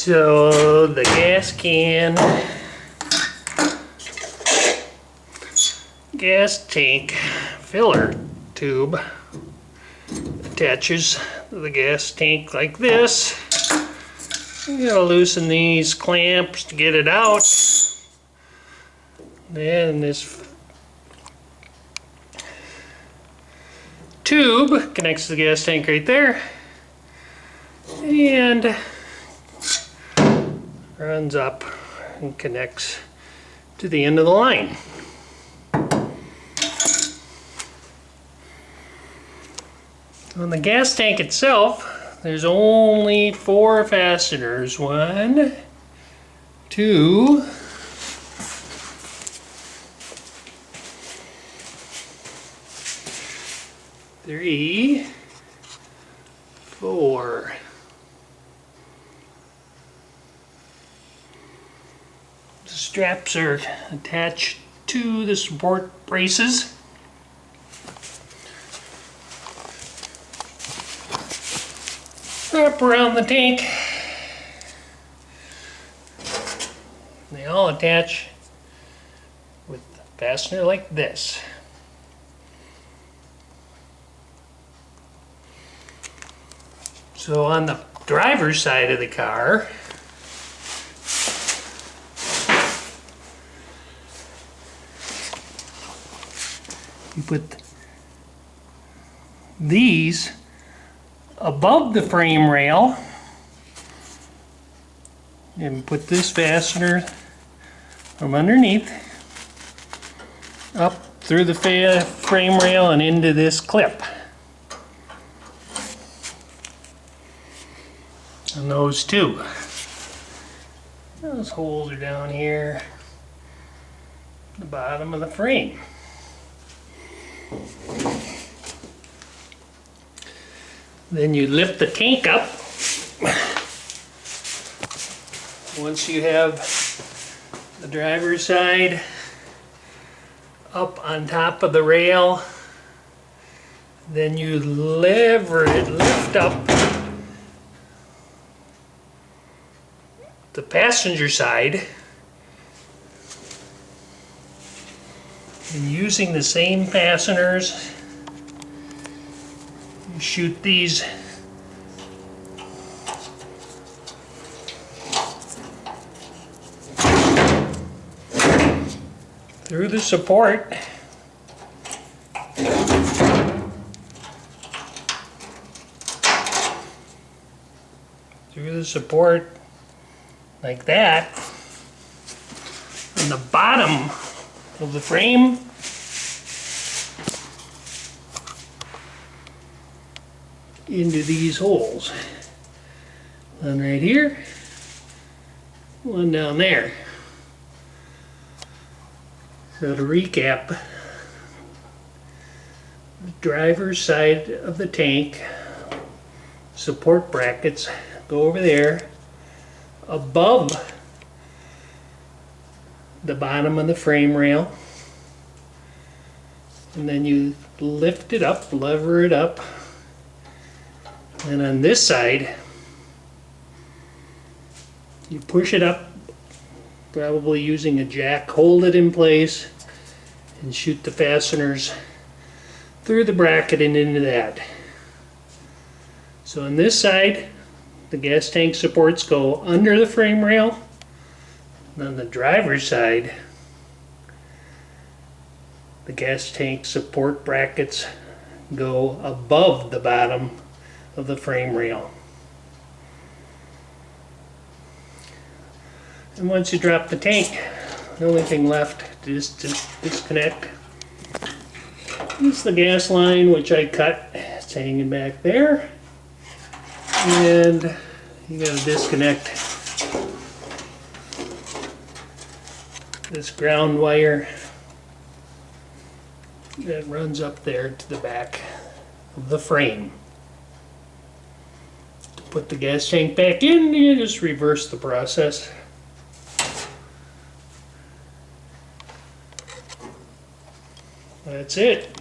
So the gas tank filler tube attaches to the gas tank like this. You gotta loosen these clamps to get it out. Then this tube connects to the gas tank right there and runs up and connects to the end of the line. On the gas tank itself, there's only 4 fasteners. 1, 2, 3, 4. The straps are attached to the support braces. Wrap around the tank. They all attach with a fastener like this. So on the driver's side of the car, you put these above the frame rail and put this fastener from underneath up through the frame rail and into this clip. And those two. Those holes are down here at the bottom of the frame. Then you lift the tank up. Once you have the driver's side up on top of the rail, then you lift up the passenger side, and using the same fasteners, you shoot these through the support like that. On the bottom of the frame, into these holes. One right here, one down there. So to recap, the driver's side of the tank, support brackets go over there above the bottom of the frame rail, and then you lift it up, lever it up, and on this side you push it up, probably using a jack, hold it in place and shoot the fasteners through the bracket and into that. So on this side, the gas tank supports go under the frame rail, and on the driver's side, the gas tank support brackets go above the bottom of the frame rail. And once you drop the tank, the only thing left is to disconnect is the gas line, which I cut. It's hanging back there. And you gotta disconnect this ground wire that runs up there to the back of the frame. To put the gas tank back in, you just reverse the process. That's it.